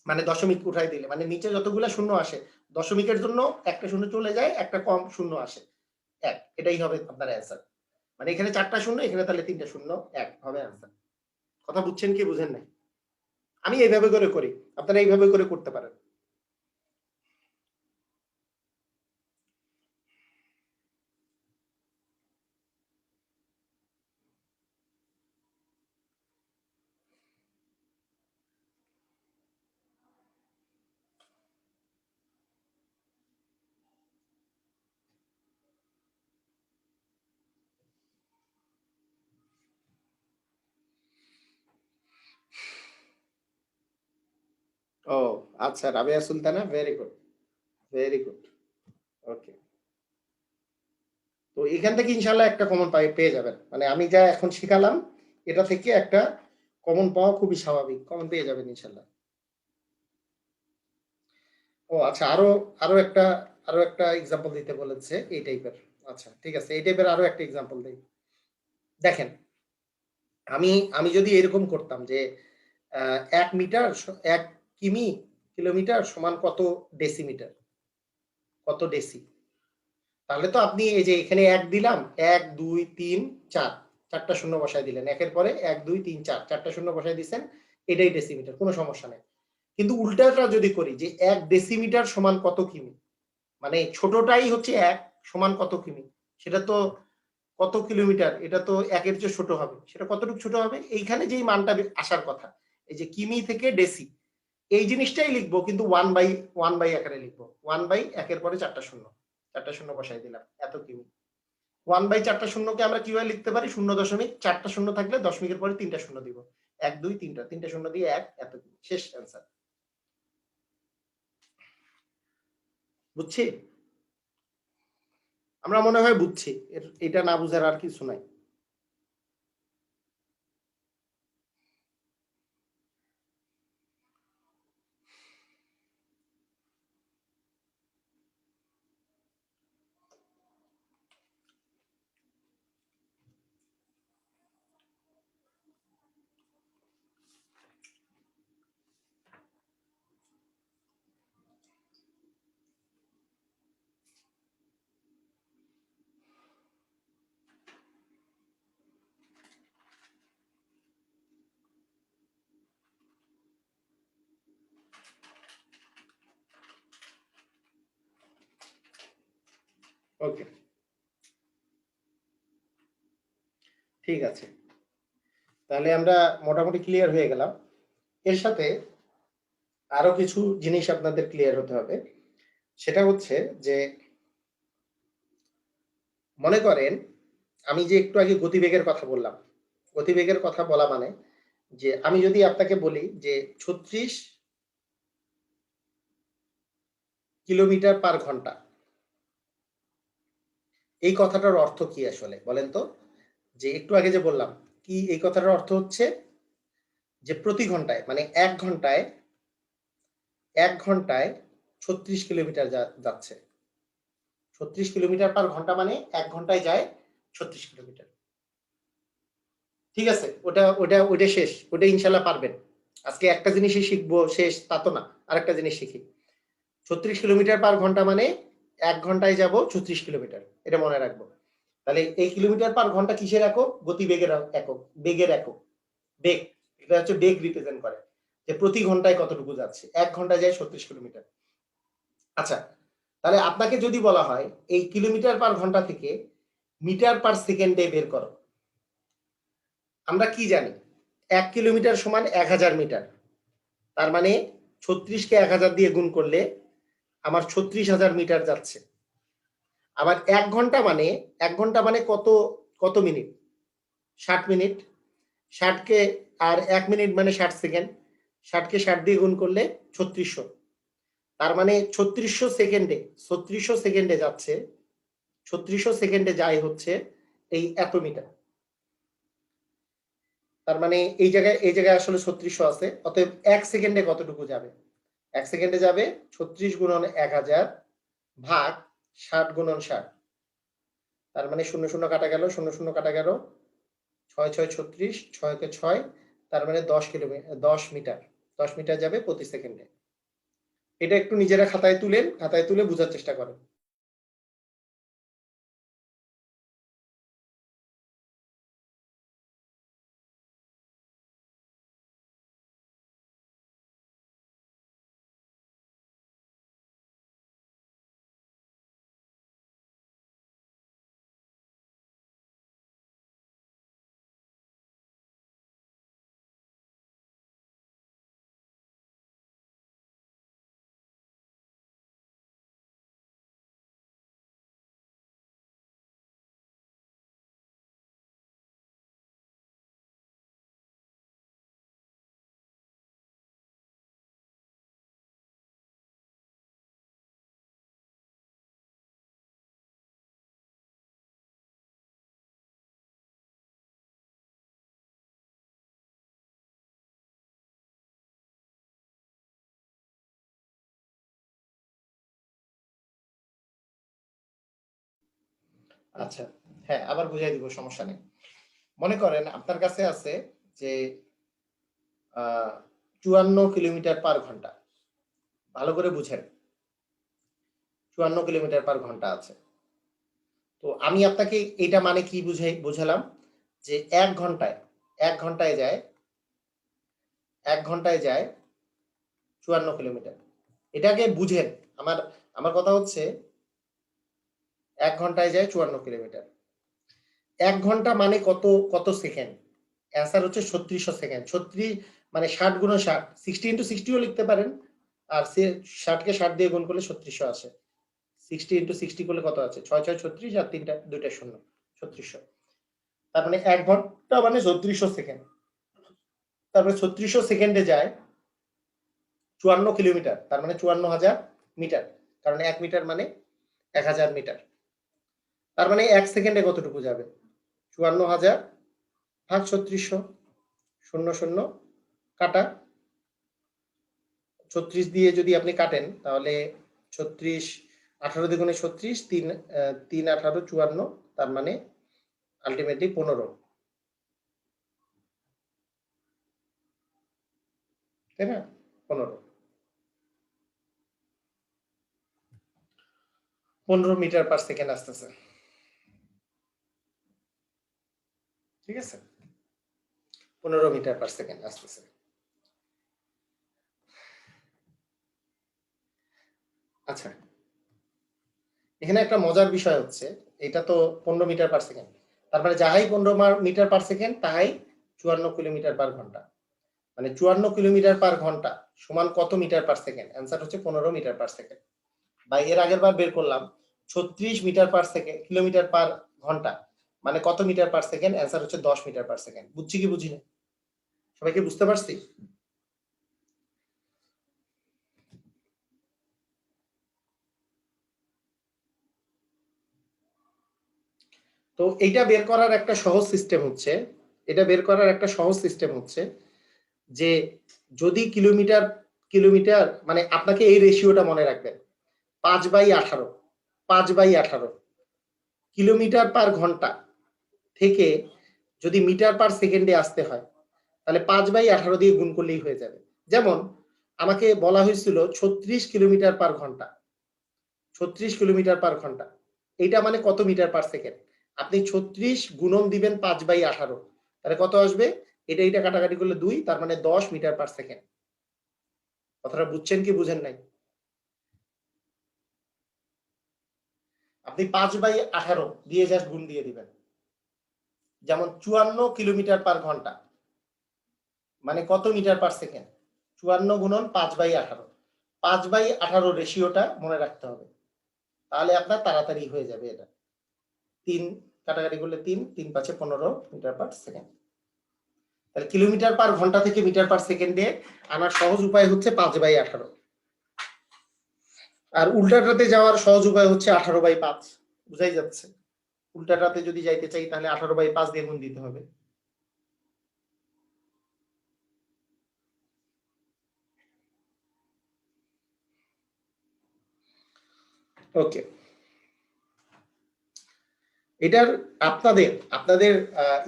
A: মানে দশমিক উঠাই দিলে, মানে নিচে যতগুলা শূন্য আসে দশমিকের জন্য একটা শূন্য চলে যায়, একটা কম শূন্য আসে 1, এটাই হবে আপনার অ্যান্সার। মানে এখানে 4টা শূন্য, এখানে তাহলে 3টা শূন্য, 1 হবে অ্যান্সার। কথা বুঝছেন কি বুঝেন নাই? আমি এইভাবে করে করি, আপনারা এইভাবে করে করতে পারেন। ও আচ্ছা, Rabeya Sultana, very good, very good. Okay, তো এখান থেকে ইনশাল্লাহ একটা কমন পেয়ে যাবেন। মানে আমি যা এখন শিখালাম এটা থেকে একটা কমন পাওয়া খুবই স্বাভাবিক, কমন পেয়ে যাবেন ইনশাল্লাহ। ও আচ্ছা, আরো একটা এক্সাম্পল দিতে বলেছে এই টাইপের। আচ্ছা ঠিক আছে, এই টাইপের আরো একটা এক্সাম্পল দিই। দেখেন, আমি আমি যদি এরকম করতাম যে 1 মিটার 1 কিমি কিলোমিটার সমান কত ডেসিমিটার, কত ডেসি, তাহলে তো আপনি এই যে এখানে 1 দিলাম, 1 2 3 4, 4টা শূন্য বসায় দিলেন, 1 এর পরে 1 2 3 4, 4টা শূন্য বসায় দিচ্ছেন, এটাই ডেসিমিটার, কোনো সমস্যা নেই। কিন্তু উল্টাটা যদি করি যে 1 ডেসিমিটার সমান কত কিমি, মানে ছোটটাই হচ্ছে 1 সমান কত কিমি, সেটা তো কত কিলোমিটার, এটা তো 1 এর চেয়ে ছোট হবে, সেটা কতটুকু ছোট হবে, এইখানে যেই মানটা আসার কথা, এই যে কিমি থেকে ডেসি, এই জিনিসটাই লিখবো, কিন্তু 1 বাই আকারে লিখবো। 1 বাই 1 এর পরে 4টা শূন্য, 4টা শূন্য বসাই দিলাম, এত কিমি। 1/4টা শূন্যকে আমরা কিভাবে লিখতে পারি, 0.4টা শূন্য থাকলে দশমিকের পরে 3টা শূন্য দিব, 1 2 3টা, 3টে শূন্য দিয়ে 1, এত শেষ অ্যান্সার। বুঝছি? আমরা মনে হয় বুঝছি, এটা না বুঝার আর কিছু নাই। ওকে, ঠিক আছে, তাহলে আমরা মোটামুটি ক্লিয়ার হয়ে গেলাম। এর সাথে আরো কিছু জিনিস আপনাদের ক্লিয়ার হতে হবে। সেটা হচ্ছে যে, মনে করেন আমি যে একটু আগে গতিবেগের কথা বললাম, গতিবেগের কথা বলা মানে যে আমি যদি আপনাকে বলি যে 36 কিলোমিটার পার ঘন্টা, এই কথাটার অর্থ কি আসলে বলেন তো? যে একটু আগে যে বললাম, কি এই কথাটার অর্থ হচ্ছে যে প্রতি ঘন্টায়, মানে 1 ঘন্টায় 36 কিলোমিটার যাচ্ছে। 36 কিলোমিটার পার ঘন্টা মানে 1 ঘন্টায় যায় 36 কিলোমিটার। ঠিক আছে, ওটা শেষ, ওটা ইনশাল্লাহ পারবেন। আজকে একটা জিনিসই শিখবো শেষ তা তো না, আরেকটা জিনিস শিখি। 36 কিলোমিটার পার ঘন্টা মানে 1 ঘন্টায় যাব 36 কিলোমিটার, এটা মনে রাখবো। তাহলে এই কিলোমিটার পার ঘন্টা কিসের একক? গতিবেগের একক, বেগের একক, বেগ। এটা হচ্ছে বেগ রিপ্রেজেন্ট করে যে প্রতি ঘন্টায় কতটুকু যাচ্ছে, 1 ঘন্টায় যায় 36 কিলোমিটার। আচ্ছা, তাহলে আপনাকে যদি বলা হয় এই কিলোমিটার পার ঘন্টা থেকে মিটার পার সেকেন্ডে বের করো, আমরা কি জানি 1 কিলোমিটার সমান 1000 মিটার, তার মানে 36কে 1000 দিয়ে গুণ করলে আমার 36,000 মিটার যাচ্ছে। আবার 1 ঘন্টা মানে কত, কত মিনিট? 60 মিনিট। 60কে আর 1 মিনিট মানে 60 সেকেন্ড, 60কে 60 দিয়ে গুণ করলে 3600, তার মানে 3600 সেকেন্ডে যাচ্ছে, 3600 সেকেন্ডে যায় হচ্ছে এই এত মিটার। তার মানে এই জায়গায় আসলে 3600 আছে, অতএব 1 সেকেন্ডে কতটুকু যাবে? 1 সেকেন্ডে যাবে 36 গুণন 1000 ভাগ 60 গুণন 60। তার মানে 0 0 কাটা গেল, 0 0 কাটা গেল, 6 6 36, 6 কে 6, তার মানে 10 কিলোমিটার, 10 মিটার, 10 মিটার যাবে প্রতি সেকেন্ডে। এটা একটু নিজেরা খাতায় তুলে বোঝার চেষ্টা করেন। আচ্ছা, হ্যাঁ, আবার বুঝাই দিব, সমস্যা নেই। মনে করেন আপনার কাছে আছে যে 54 কিলোমিটার পার ঘন্টা। ভালো করে বুঝেন, 54 কিলোমিটার পার ঘন্টা আছে। তো আমি আপনাকে এটা মানে কি বুঝালাম যে 1 ঘন্টায় যায় 54 কিলোমিটার। এটাকে বুঝেন। আমার কথা হচ্ছে 1 ঘন্টায় যায় 54 কিলোমিটার। 1 ঘন্টা মানে কত সেকেন্ড? অ্যান্সার হচ্ছে 3600 সেকেন্ড। 36 মানে 60 গুণন 60, 60 ইনটু 60 ও লিখতে পারেন। আর 60 কে 60 দিয়ে গুণ করলে 3600 আসে। 60 ইনটু 60 করলে কত আছে? 6 6 36 আর 2টা শূন্য, 3600। তার মানে 1 ঘন্টা মানে 3600 সেকেন্ড। তারপরে 3600 সেকেন্ডে যায় 54 কিলোমিটার, তার মানে 54000 মিটার। কারণ 1 মিটার মানে 1000 মিটার। তার মানে 1 সেকেন্ডে কতটুকু যাবে? 54000 ভাগ 3600, 0 0 কাটা, 36 দিয়ে যদি আপনি কাটেন তাহলে 36, 18 দ্বিগুণে 36, 3 18 54, তার মানে আলটিমেটলি 15, তাই না? 15 মিটার পার সেকেন্ড আসতেছে। ঠিক আছে, 15 মিটার পার সেকেন্ড আসতেছে। আচ্ছা, এখানে একটা মজার বিষয় হচ্ছে, এটা তো 15 মিটার পার সেকেন্ড, তার মানে যাহাই 15 মিটার পার সেকেন্ড তাহাই 54 কিলোমিটার পার ঘন্টা। মানে 54 কিলোমিটার পার ঘন্টা সমান কত মিটার পার সেকেন্ড? অ্যান্সার হচ্ছে 15 মিটার পার সেকেন্ড। বা এর আগের বার বের করলাম 36 metre per second, kilometre per ঘন্টা মানে কত মিটার পার সেকেন্ড? অ্যান্সার হচ্ছে 10 মিটার পার সেকেন্ড। বুঝছি কি বুঝি না? সবাইকে বুঝতে পারছি? তো এটা বের করার একটা সহজ সিস্টেম হচ্ছে যে যদি কিলোমিটার মানে আপনাকে এই রেশিওটা মনে রাখবেন, 5/18 কিলোমিটার পার ঘন্টা থেকে যদি মিটার পার সেকেন্ডে আসতে হয় তাহলে 5/18 দিয়ে গুণ করলেই হয়ে যাবে। যেমন আমাকে বলা হয়েছিল 36 কিলোমিটার পার ঘন্টা, 36 কিলোমিটার পার ঘন্টা, এইটা মানে কত মিটার পার সেকেন্ড? আপনি 36 গুণন দিবেন 5/18, তাহলে কত আসবে? এটা কাটাকাটি করলে 2, তার মানে 10 মিটার পার সেকেন্ড। কথাটা বুঝছেন কি বুঝেন নাই? আপনি 5/18 দিয়ে জাস্ট গুণ দিয়ে দিবেন। যেমন 54 কিলোমিটার পার ঘন্টা মানে কত মিটার পার সেকেন্ড? 54 গুণন 5/18, 5/18 রেশিওটা মনে রাখতে হবে, তাহলে আপনার তাড়াতাড়ি হয়ে যাবে। এটা 3 কাটাকাটি করলে 3, 3 5 15 মিটার পার সেকেন্ড। তাহলে কিলোমিটার পার ঘন্টা থেকে মিটার পার সেকেন্ডে আনার সহজ উপায় হচ্ছে 5/18, আর উল্টাটাতে যাওয়ার সহজ উপায় হচ্ছে 18/5। বুঝাই যাচ্ছে? উল্টাটাতে যদি যাইতে চাই তাহলে 18/5 দিয়ে গুণ দিতে হবে। ওকে, এটার আপনাদের আপনাদের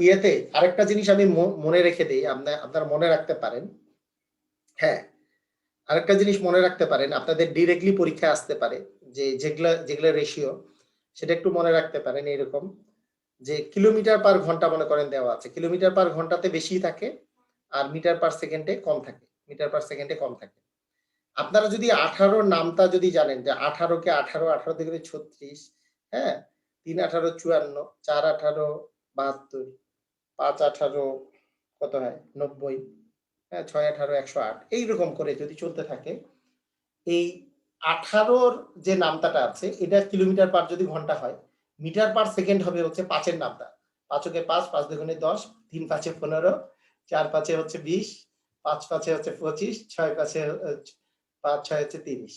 A: ইয়েতে আরেকটা জিনিস আমি মনে রেখে দিই, আপনারা মনে রাখতে পারেন। হ্যাঁ, আরেকটা জিনিস মনে রাখতে পারেন, আপনাদের ডিরেক্টলি পরীক্ষায় আসতে পারে যে যেগুলা রেশিও, সেটা একটু মনে রাখতে পারেন। এরকম যে কিলোমিটার পার ঘন্টা মনে করেন দেওয়া আছে, কিলোমিটার পার ঘন্টাতে বেশি থাকে আর মিটার পার সেকেন্ডে কম থাকে, মিটার পার সেকেন্ডে কম থাকে। আপনারা যদি 18 নামটা যদি জানেন যে 18 কে 18 18 থেকে 36, হ্যাঁ, 3 18 54, 4 18 72, 5 18 কত হয় 90, হ্যাঁ, 6 18 108, এইরকম করে যদি চলতে থাকে, এই 18-র যে নামতাটা আছে এটা কিলোমিটার পার যদি ঘন্টা হয়, মিটার পার সেকেন্ড হবে হচ্ছে 5-এর নামতা। 5 কে 5, 5 দুগুণে 10, 3 5-এ 15, 4 5-এ হচ্ছে 20, 5 5-এ হচ্ছে 25, 6 5-এ 5 6 হচ্ছে 30।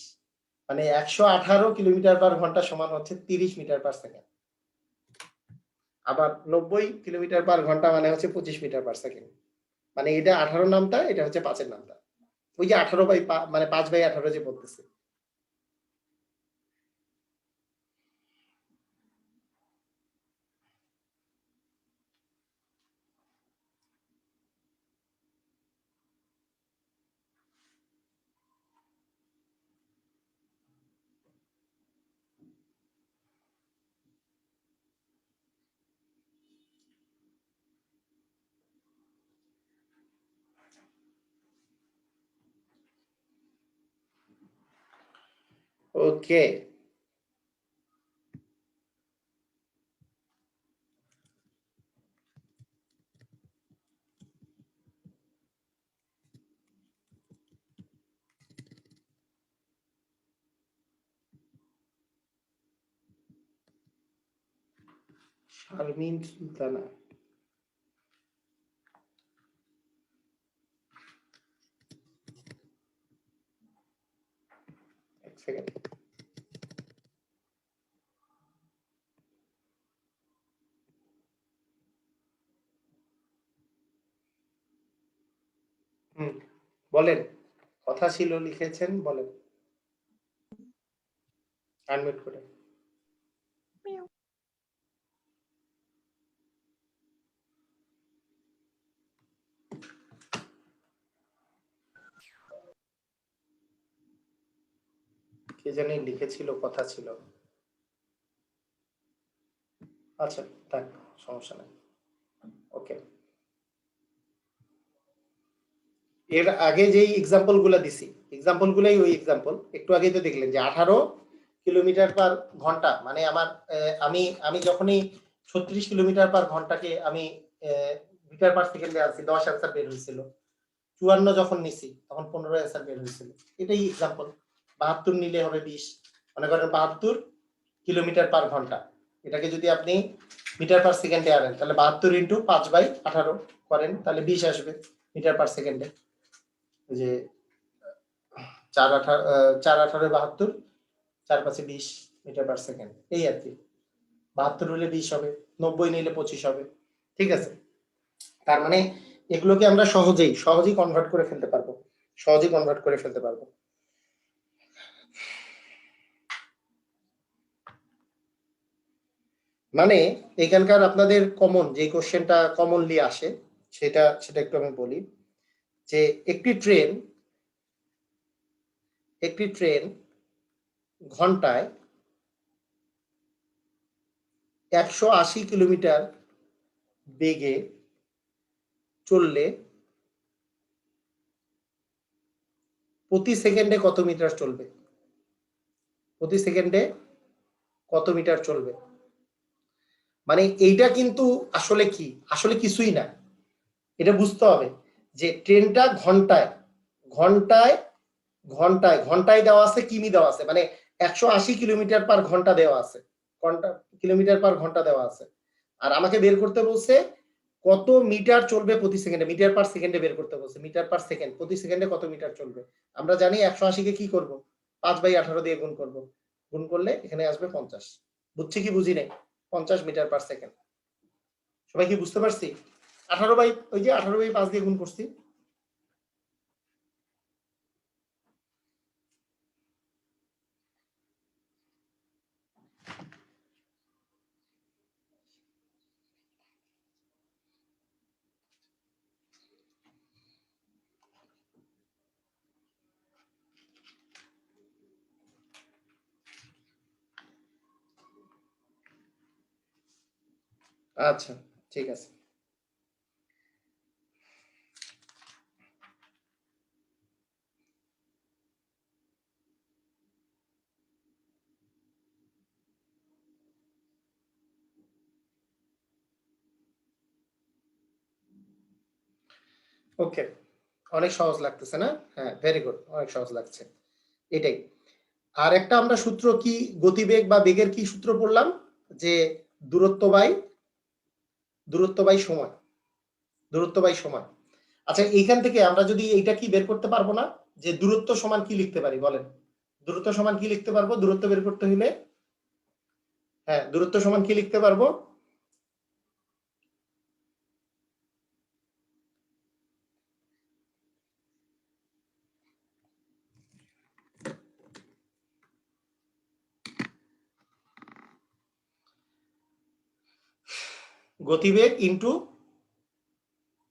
A: মানে 118 কিলোমিটার পার ঘন্টা সমান হচ্ছে 30 মিটার পার সেকেন্ড। আবার 90 কিলোমিটার পার ঘন্টা মানে হচ্ছে 25 মিটার পার সেকেন্ড। মানে এটা 18 নামতা, এটা হচ্ছে 5-এর নামতা। ওই যে 18 বাই মানে 5/18 যে বলতেছে। ওকে, শারমিন সুলতানা, এক সেকেন্ড। বলেন, কথা ছিল লিখেছেন, বলেন আনমিউট করে। কে জানি লিখেছিল, কথা ছিল। আচ্ছা, থাক, সমস্যা নাই। ওকে, এর আগে যেই এক্সাম্পল গুলা দিছি, এক্সাম্পল গুলাই ওই এক্সাম্পল। একটু আগেই তো দেখলেন যে 18 কিলোমিটার পার ঘন্টা মানে আমার আমি আমি যখনই 36 কিলোমিটার পার ঘন্টাকে আমি মিটার পার সেকেন্ডে আছি, 10 অ্যান্সার বের হয়েছিল। 54 যখন নিছি তখন 15 অ্যান্সার বের হয়েছিল। এটাই এক্সাম্পল। 72 নিলে হবে 20, মনে করেন 72 কিলোমিটার পার ঘন্টা। এটাকে যদি আপনি মিটার পার সেকেন্ডে আনেন, তাহলে 72 ইন্টু 5/18 করেন, তাহলে 20 আসবে মিটার পার সেকেন্ডে। যে 4 18 4 18 72, 4 5 20 মিটার পার সেকেন্ড, এই আর কি। 72 হলে 20 হবে, 90 নিলে 25 হবে। ঠিক আছে, তার মানে এগুলোকে আমরা সহজেই কনভার্ট করে ফেলতে পারবো, সহজেই কনভার্ট করে ফেলতে পারবো। মানে এখানকার আপনাদের কমন যে কোশ্চেনটা কমনলি আসে সেটা একটু আমি বলি যে একটি ট্রেন ঘন্টায় 180 কিলোমিটার বেগে চললে প্রতি সেকেন্ডে কত মিটার চলবে? প্রতি সেকেন্ডে কত মিটার চলবে? মানে এইটা কিন্তু আসলে কি, আসলে কিছুই না। এটা বুঝতে হবে যে ট্রেনটা ঘন্টায় ঘন্টায় ঘন্টায় ঘন্টায় দেওয়া আছে, কিমি দেওয়া আছে, মানে 180 কিলোমিটার পার ঘন্টা দেওয়া আছে, কিলোমিটার পার ঘন্টা দেওয়া আছে। আর আমাকে বের করতে বলছে কত মিটার চলবে প্রতি সেকেন্ডে, মিটার পার সেকেন্ডে বের করতে বলছে। মিটার পার সেকেন্ড প্রতি সেকেন্ডে কত মিটার চলবে? আমরা জানি 180 কে কি করব, 5/18 দিয়ে গুণ করব, গুণ করলে এখানে আসবে 50। বুঝছি কি বুঝি নাই? 50 মিটার পার সেকেন্ড। সবাই কি বুঝতে পারছি? 18/5 দিয়ে গুণ করছি। আচ্ছা ঠিক আছে। ওকে, অনেক সহজ লাগতেছে না? হ্যাঁ, ভেরি গুড, অনেক সহজ লাগছে। এটাই। আর একটা আমরা সূত্র কি, গতিবেগ বা বেগের কি সূত্র পড়লাম, যে দূরত্ব বাই সময়, দূরত্ব বাই সময়। আচ্ছা, এইখান থেকে আমরা যদি এইটা কি বের করতে পারবো না, যে দূরত্ব সমান কি লিখতে পারি বলেন? দূরত্ব সমান কি লিখতে পারবো দূরত্ব বের করতে হলে? হ্যাঁ, দূরত্ব সমান কি লিখতে পারবো? গতিবেগ ইনটু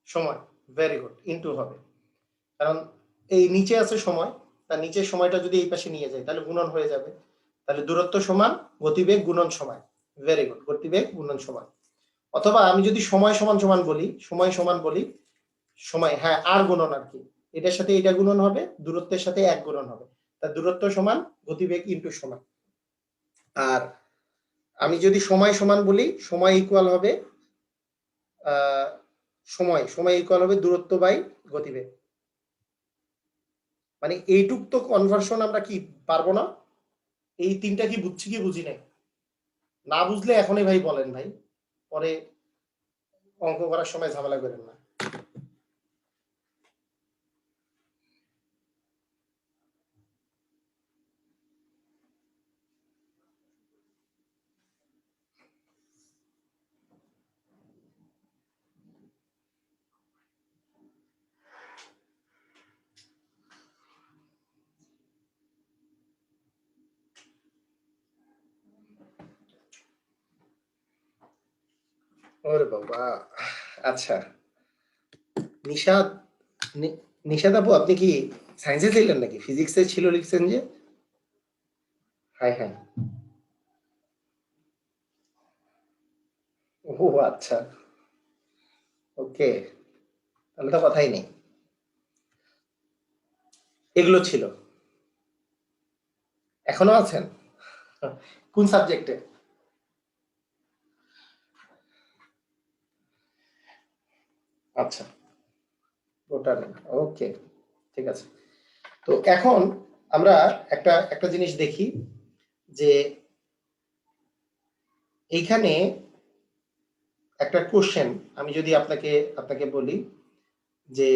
A: সময়, ভেরি গুড, ইনটু হবে। কারণ এই নিচে আছে সময়, তার নিচের সময়টা যদি এই পাশে নিয়ে যায় তাহলে গুণন হয়ে যাবে। তাহলে দূরত্ব সমান গতিবেগ গুণন সময়, ভেরি গুড, গতিবেগ গুণন সময়। অথবা আমি যদি সময় সমান সমান বলি, সময় সমান বলি, সময়, হ্যাঁ, আর গুণন আর কি, এটার সাথে এটা গুণন হবে, দূরত্বের সাথে এক গুণন হবে, তা দূরত্ব সমান গতিবেগ ইনটু সময়। আর আমি যদি সময় সমান বলি, সময় ইকুয়াল হবে সময় ইকুয়াল হবে দূরত্ব বাই গতিবেগ। মানে এইটুক তো কনভার্সন আমরা কি পারবো না? এই তিনটা কি বুঝছি কি বুঝি নাই? না বুঝলে এখনই ভাই বলেন ভাই, পরে অঙ্ক করার সময় ঝামেলা করেন না। ওরে বাবা, আচ্ছা। নিশাদ, নিশাদ আপু, আপনি কি সায়েন্সে ছিলেন নাকি? ফিজিক্সে ছিল লিখছেন যে? হ্যাঁ হ্যাঁ। ও আচ্ছা, ওকে, তাহলে তো কথাই নেই। এগুলো ছিল, এখনো আছেন? কোন সাবজেক্টে? আচ্ছা, ওটা নেই, ওকে, ঠিক আছে। তো এখন আমরা একটা একটা জিনিস দেখি, যে এইখানে একটা কোশ্চেন আমি যদি আপনাকে আপনাকে বলি, যে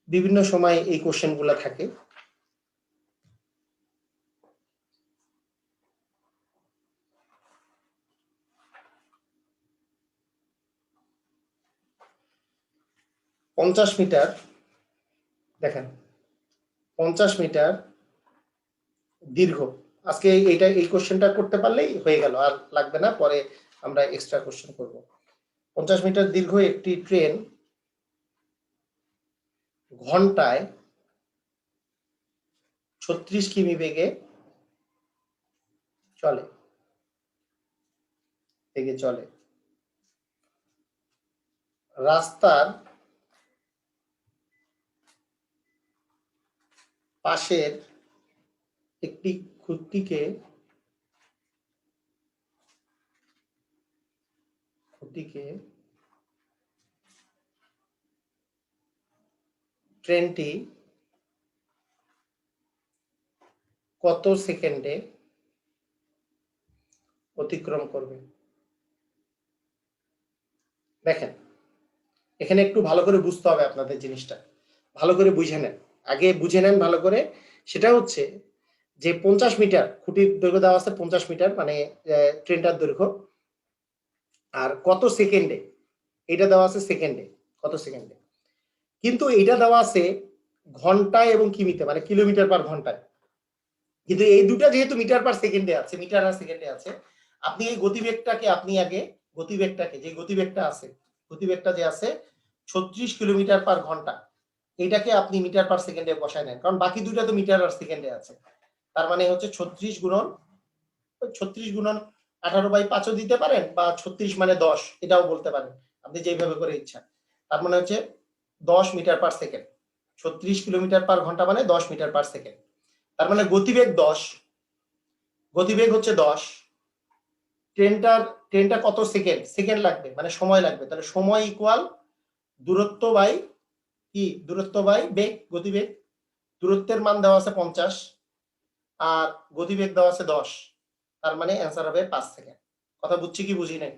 A: বিভিন্ন সময় এই কোশ্চেন গুলা থাকে। পঞ্চাশ মিটার, দেখেন, 50 মিটার দীর্ঘ, আজকে এইটা এই কোশ্চেনটা করতে পারলেই হয়ে গেল, আর লাগবে না, পরে আমরা এক্সট্রা কোশ্চেন করব। 50 মিটার দীর্ঘ একটি ট্রেন ঘন্টায় 36 কিমি বেগে চলে, চলে। রাস্তার পাশের একটি খুঁটিকে ট্রেনটি কত সেকেন্ডে অতিক্রম করবে? দেখেন, এখানে একটু ভালো করে বুঝতে হবে আপনাদের জিনিসটা, ভালো করে বুঝে নেন, আগে বুঝে নেন ভালো করে। সেটা হচ্ছে যে 50 মিটার খুঁটির দৈর্ঘ্য দেওয়া আছে, 50 মিটার মানে ট্রেনটার দৈর্ঘ্য, আর কত সেকেন্ডে, এটা দেওয়া আছে সেকেন্ডে, কত সেকেন্ডে। কিন্তু এটা দেওয়া আছে ঘন্টায় এবং কিমিতে, মানে কিলোমিটার পার ঘন্টায়। কিন্তু এই দুটা যেহেতু মিটার পার সেকেন্ডে আছে, মিটার আর সেকেন্ডে আছে, আপনি এই গতিবেগটাকে আপনি আগে গতিবেগটাকে, যে গতিবেগটা আছে, গতিবেগটা যে আছে 36 কিলোমিটার পার ঘন্টা, এটাকে আপনি মিটার পার সেকেন্ডে বসায় নেন, কারণ বাকি দুইটা তো মিটার আর সেকেন্ডে আছে। তার মানে হচ্ছে 36 গুণন 18/5ও দিতে পারেন বা 36 মানে 10 এটাও বলতে পারেন, আপনি যেভাবে করে ইচ্ছা। তার মানে হচ্ছে 10 metre per second, 36 kilometre per ঘন্টা মানে 10 মিটার পার সেকেন্ড। তার মানে গতিবেগ 10, গতিবেগ হচ্ছে 10, ট্রেনটা কত সেকেন্ড, সেকেন্ড লাগবে মানে সময় লাগবে, তাহলে সময় ইকুয়াল দূরত্ব বাই কি, দূরত্ব বাই বেগ, গতিবেগ। দূরত্বের মান দেওয়া আছে 50 আর গতিবেগ দেওয়া আছে 10, তার মানে অ্যান্সার হবে 5 সেকেন্ড। কথা বুঝছি কি বুঝি নাই?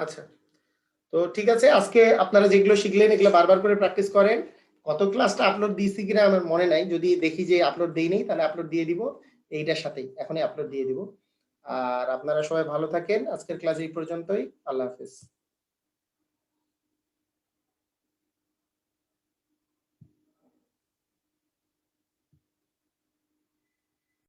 A: আচ্ছা, তো ঠিক আছে, আজকে আপনারা যেগুলো শিখলেন এগুলো বারবার করে প্র্যাকটিস করেন। কত ক্লাসটা আপলোড দিয়েছি কিনা আমার মনে নাই, যদি দেখি যে আপলোড দেই নাই তাহলে আপলোড দিয়ে দিব এইটার সাথেই, এখনই আপলোড দিয়ে দিব। আর আপনারা সবাই ভালো থাকেন, আজকের ক্লাস এই পর্যন্তই, আল্লাহ হাফেজ।